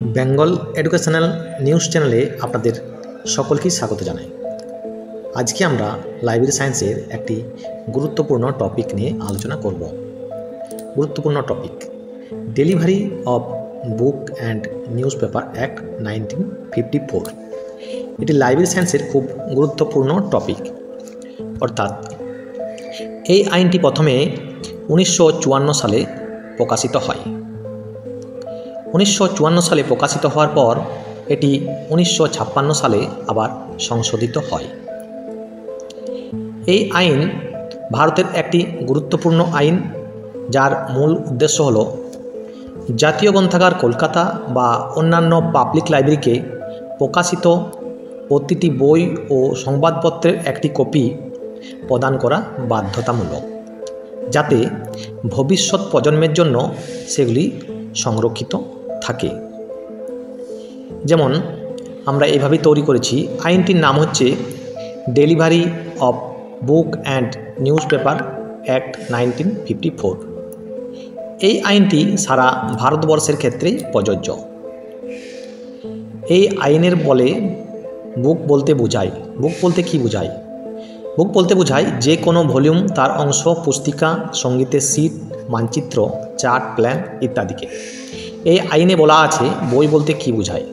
Bengal educational news চ্যানেলে আপনাদের সকলকেই স্বাগত জানাই। আজকে আমরা লাইব্রেরি সায়েন্সের একটি গুরুত্বপূর্ণ টপিক নিয়ে আলোচনা করব। গুরুত্বপূর্ণ topic delivery of book and news paper act 1954। এটি লাইব্রেরি সায়েন্সের খুব গুরুত্বপূর্ণ টপিক। অর্থাৎ এই আইনটি প্রথমে 1954 সালে প্রকাশিত হয়। 1954 সালে প্রকাশিত হওয়ার পর এটি 1956 সালে আবার সংশোধিত হয়। এই আইন ভারতের একটি গুরুত্বপূর্ণ আইন, যার মূল উদ্দেশ্য হল জাতীয় গ্রন্থাগার কলকাতা বা অন্যান্য পাবলিক লাইব্রেরিকে প্রকাশিত প্রতিটি বই ও সংবাদপত্রের একটি কপি প্রদান করা বাধ্যতামূলক, যাতে ভবিষ্যৎ প্রজন্মের জন্য সেগুলি সংরক্ষিত থাকে। যেমন আমরা এইভাবে তৈরি করেছি। আইনটির নাম হচ্ছে delivery of book and news paper act 1954। এই আইনটি সারা ভারতবর্ষের ক্ষেত্রেই প্রযোজ্য। এই আইনের বলে বুক বলতে বোঝায়, বুক বলতে কী বোঝায়? বুক বলতে বোঝায় যে কোনো ভলিউম, তার অংশ, পুস্তিকা, সঙ্গীতের সিট, মানচিত্র, চার্ট, প্ল্যান ইত্যাদিকে। এই আইনে বলা আছে বই বলতে কী বোঝায়।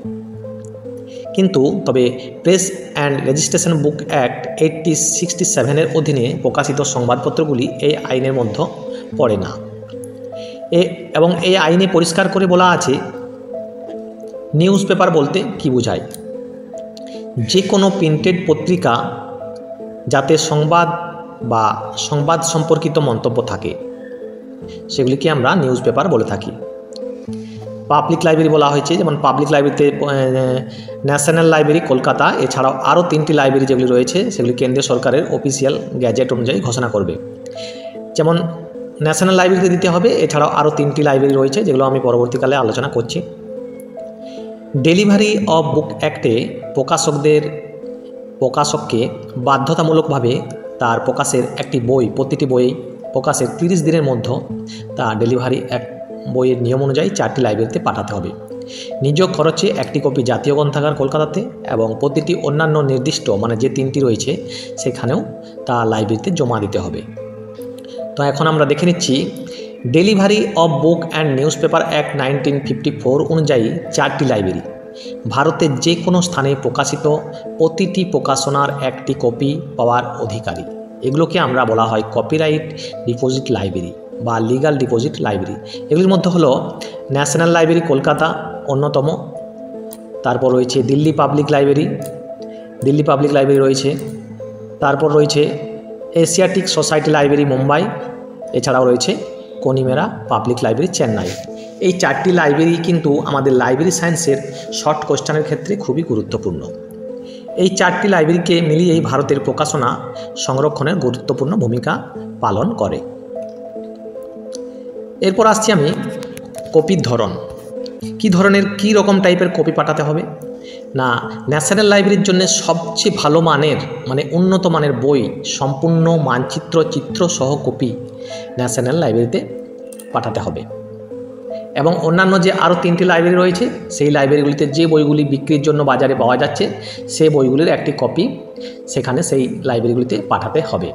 কিন্তু তবে press and registration book act 1867 অধীনে প্রকাশিত সংবাদপত্রগুলি এই আইনের মধ্যে পড়ে না। এবং এই আইনে পরিষ্কার করে বলা আছে নিউজ পেপার বলতে কী বোঝায়। যে কোনো প্রিন্টেড পত্রিকা যাতে সংবাদ বা সংবাদ সম্পর্কিত মন্তব্য থাকে, সেগুলিকে আমরা নিউজ পেপার বলে থাকি। পাবলিক লাইব্রেরি বলা হয়েছে, যেমন পাবলিক লাইব্রেরিতে ন্যাশনাল লাইব্রেরি কলকাতা, এছাড়াও আরও 3টি লাইব্রেরি যেগুলি রয়েছে সেগুলি কেন্দ্রীয় সরকারের অফিসিয়াল গ্যাজেট অনুযায়ী ঘোষণা করবে। যেমন ন্যাশনাল লাইব্রেরিতে দিতে হবে, এছাড়াও আরও 3টি লাইব্রেরি রয়েছে যেগুলো আমি পরবর্তীকালে আলোচনা করছি। ডেলিভারি অফ বুক অ্যাক্টে প্রকাশককে বাধ্যতামূলকভাবে তার প্রকাশের একটি বই, প্রতিটি বই প্রকাশের 30 দিনের মধ্যে তা ডেলিভারি বইয়ের নিয়ম অনুযায়ী 4টি লাইব্রেরিতে পাঠাতে হবে। নিজ খরচে একটি কপি জাতীয় গ্রন্থাগার কলকাতাতে এবং প্রতিটি অন্যান্য নির্দিষ্ট যে 3টি রয়েছে সেখানেও তা লাইব্রেরিতে জমা দিতে হবে। তো এখন আমরা দেখে নিচ্ছি delivery of book and news paper act 1954 অনুযায়ী 4টি লাইব্রেরি ভারতের যে কোনো স্থানে প্রকাশিত প্রতিটি প্রকাশনার একটি কপি পাওয়ার অধিকারী। এগুলোকে আমরা বলা হয় কপিরাইট ডিপোজিট লাইব্রেরি বা লিগাল ডিপোজিট লাইব্রেরি। এগুলির মধ্যে হলো ন্যাশনাল লাইব্রেরি কলকাতা অন্যতম, তারপর রয়েছে দিল্লি পাবলিক লাইব্রেরি রয়েছে, তারপর রয়েছে এশিয়াটিক সোসাইটি লাইব্রেরি মুম্বাই, এছাড়াও রয়েছে কনিমেরা পাবলিক লাইব্রেরি চেন্নাই। এই 4টি লাইব্রেরি কিন্তু আমাদের লাইব্রেরি সায়েন্সের শর্ট কোশ্চেনের ক্ষেত্রে খুবই গুরুত্বপূর্ণ। এই 4টি লাইব্রেরিকে মিলিয়েই ভারতের প্রকাশনা সংরক্ষণের গুরুত্বপূর্ণ ভূমিকা পালন করে। এরপর আসছি আমি কপির ধরন। কী রকম টাইপের কপি পাঠাতে হবে না, ন্যাশনাল লাইব্রেরির জন্য সবচেয়ে ভালো মানের উন্নত মানের বই সম্পূর্ণ মানচিত্র চিত্র সহ কপি ন্যাশনাল লাইব্রেরিতে পাঠাতে হবে। এবং অন্যান্য যে আরও 3টি লাইব্রেরি রয়েছে সেই লাইব্রেরিগুলিতে যে বইগুলি বিক্রির জন্য বাজারে পাওয়া যাচ্ছে সেই বইগুলির একটি কপি সেখানে সেই লাইব্রেরিগুলিতে পাঠাতে হবে।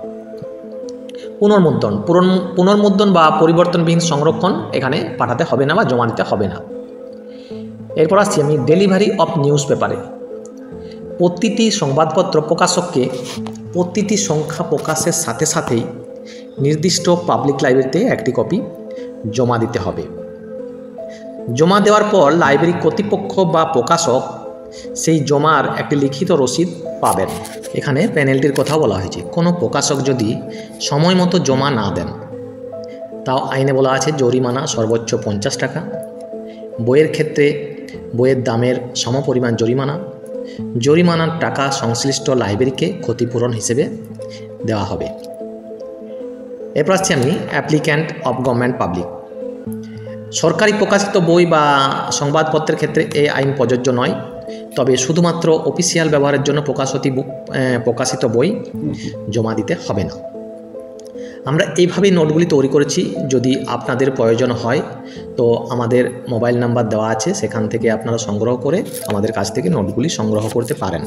পুনর্মুদ্রণ বা পরিবর্তনবিহীন সংরক্ষণ এখানে পাঠাতে হবে না বা জমা দিতে হবে না। এরপর আসছি আমি ডেলিভারি অফ নিউজ পেপারে। প্রতিটি সংবাদপত্র প্রকাশককে প্রতিটি সংখ্যা প্রকাশের সাথে সাথেই নির্দিষ্ট পাবলিক লাইব্রেরিতে একটি কপি জমা দিতে হবে। জমা দেওয়ার পর লাইব্রেরি কর্তৃপক্ষ বা প্রকাশক সেই জমার একটি লিখিত রসিদ পাবেন। এখানে পেনাল্টির কথা বলা হয়েছে। কোনো প্রকাশক যদি সময় মতো জমা না দেন তাও আইনে বলা আছে জরিমানা সর্বোচ্চ 50 টাকা। বইয়ের ক্ষেত্রে বইয়ের দামের সমপরিমাণ জরিমানার টাকা সংশ্লিষ্ট লাইব্রেরিকে ক্ষতিপূরণ হিসেবে দেওয়া হবে। এরপর আসছি আমি অ্যাপ্লিক্যান্ট অফ গভর্নমেন্ট পাবলিক। সরকারি প্রকাশিত বই বা সংবাদপত্রের ক্ষেত্রে এই আইন প্রযোজ্য নয়, তবে শুধুমাত্র অফিসিয়াল ব্যবহারের জন্য প্রকাশিত বই জমা দিতে হবে না। আমরা এইভাবেই নোটগুলি তৈরি করেছি। যদি আপনাদের প্রয়োজন হয় তো আমাদের মোবাইল নাম্বার দেওয়া আছে, সেখান থেকে আপনারা সংগ্রহ করে আমাদের কাছ থেকে নোটগুলি সংগ্রহ করতে পারেন।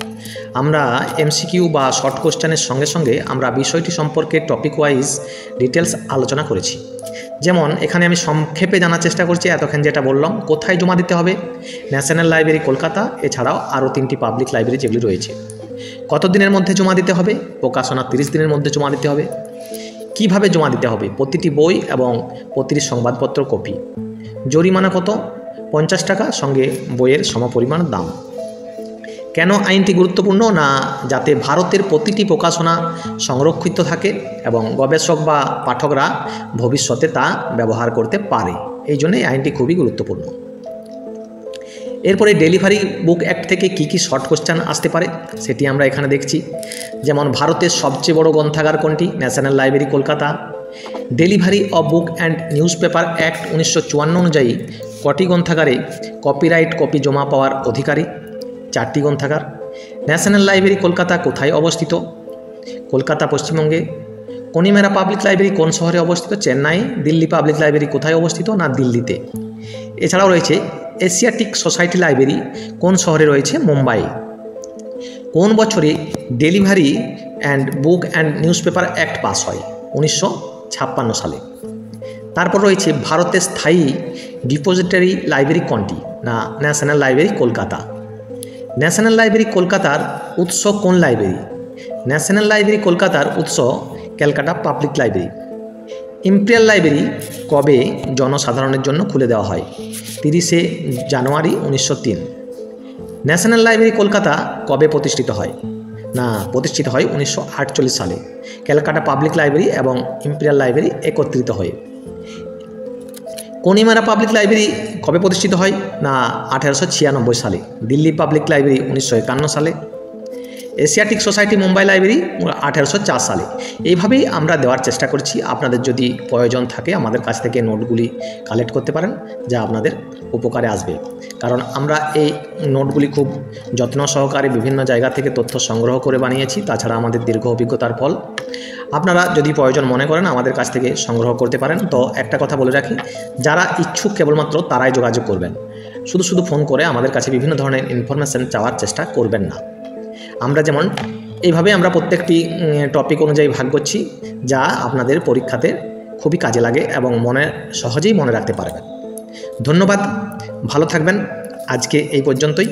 আমরা এমসিকিউ বা শর্ট কোশ্চেনের সঙ্গে সঙ্গে আমরা বিষয়টি সম্পর্কে টপিক ওয়াইজ ডিটেলস আলোচনা করেছি। যেমন এখানে আমি সংক্ষেপে জানার চেষ্টা করছি, এতক্ষণ যেটা বললাম। কোথায় জমা দিতে হবে? ন্যাশনাল লাইব্রেরি কলকাতা, এছাড়াও আরও 3টি পাবলিক লাইব্রেরি যেগুলি রয়েছে। কত দিনের মধ্যে জমা দিতে হবে? প্রকাশনা 30 দিনের মধ্যে জমা দিতে হবে। কিভাবে জমা দিতে হবে? প্রতিটি বই এবং প্রতিটি সংবাদপত্র কপি। জরিমানা কত? 50 টাকা, সঙ্গে বইয়ের সমপরিমাণ দাম। কেন আইনটি গুরুত্বপূর্ণ? না যাতে ভারতের প্রতিটি প্রকাশনা সংরক্ষিত থাকে এবং গবেষক বা পাঠকরা ভবিষ্যতে তা ব্যবহার করতে পারে, এই জন্য এই আইনটি খুবই গুরুত্বপূর্ণ। এরপরে ডেলিভারি বুক অ্যাক্ট থেকে কি কি শর্ট কোশ্চেন আসতে পারে সেটি আমরা এখানে দেখছি। যেমন ভারতের সবচেয়ে বড় গ্রন্থাগার কোনটি? National library Kolkata. Delivery of book and news paper act 1954 অনুযায়ী কটি গ্রন্থাগারে কপিরাইট কপি জমা পাওয়ার অধিকারী? 4টি গ্রন্থাগার। ন্যাশনাল লাইব্রেরি কলকাতা কোথায় অবস্থিত? কলকাতা, পশ্চিমবঙ্গে। কনিমেরা পাবলিক লাইব্রেরি কোন শহরে অবস্থিত? চেন্নাই। দিল্লি পাবলিক লাইব্রেরি কোথায় অবস্থিত? না দিল্লিতে। এছাড়াও রয়েছে এশিয়াটিক সোসাইটি লাইব্রেরি কোন শহরে রয়েছে? মুম্বাই। কোন বছরে delivery and book and news paper act pass হয়? 1956 সালে। তারপর রয়েছে ভারতের স্থায়ী ডিপোজিটারি লাইব্রেরি কোনটি? না national library Kolkata. National library কলকাতার উৎস কোন লাইব্রেরি? ন্যাশনাল লাইব্রেরি কলকাতার উৎস Calcutta public library. Imperial library কবে জনসাধারণের জন্য খুলে দেওয়া হয়? 30শে জানুয়ারি 1903। ন্যাশনাল লাইব্রেরি কলকাতা কবে প্রতিষ্ঠিত হয়? না প্রতিষ্ঠিত হয় 1948 সালে। ক্যালকাটা পাবলিক লাইব্রেরি এবং ইম্পেরিয়াল লাইব্রেরি একত্রিত হয়ে। কনিমেরা পাবলিক লাইব্রেরি কবে প্রতিষ্ঠিত হয়? না 1896 সালে। দিল্লি পাবলিক লাইব্রেরি 1951 সালে। এশিয়াটিক সোসাইটি মুম্বাই লাইব্রেরি 1804 সালে। এইভাবেই আমরা দেওয়ার চেষ্টা করছি। আপনাদের যদি প্রয়োজন থাকে আমাদের কাছ থেকে নোটগুলি কালেক্ট করতে পারেন, যা আপনাদের উপকারে আসবে। কারণ আমরা এই নোটগুলি খুব যত্ন সহকারে বিভিন্ন জায়গা থেকে তথ্য সংগ্রহ করে বানিয়েছি। তাছাড়া আমাদের দীর্ঘ অভিজ্ঞতার ফল। আপনারা যদি প্রয়োজন মনে করেন আমাদের কাছ থেকে সংগ্রহ করতে পারেন। তো একটা কথা বলে রাখি, যারা ইচ্ছুক কেবলমাত্র তারাই যোগাযোগ করবেন। শুধু ফোন করে আমাদের কাছে বিভিন্ন ধরনের ইনফরমেশান চাওয়ার চেষ্টা করবেন না। আমরা যেমন এইভাবে আমরা প্রত্যেকটি টপিক অনুযায়ী ভাগ করছি, যা আপনাদের পরীক্ষাতে খুবই কাজে লাগে এবং সহজেই মনে রাখতে পারবেন। ধন্যবাদ, ভালো থাকবেন। আজকে এই পর্যন্তই।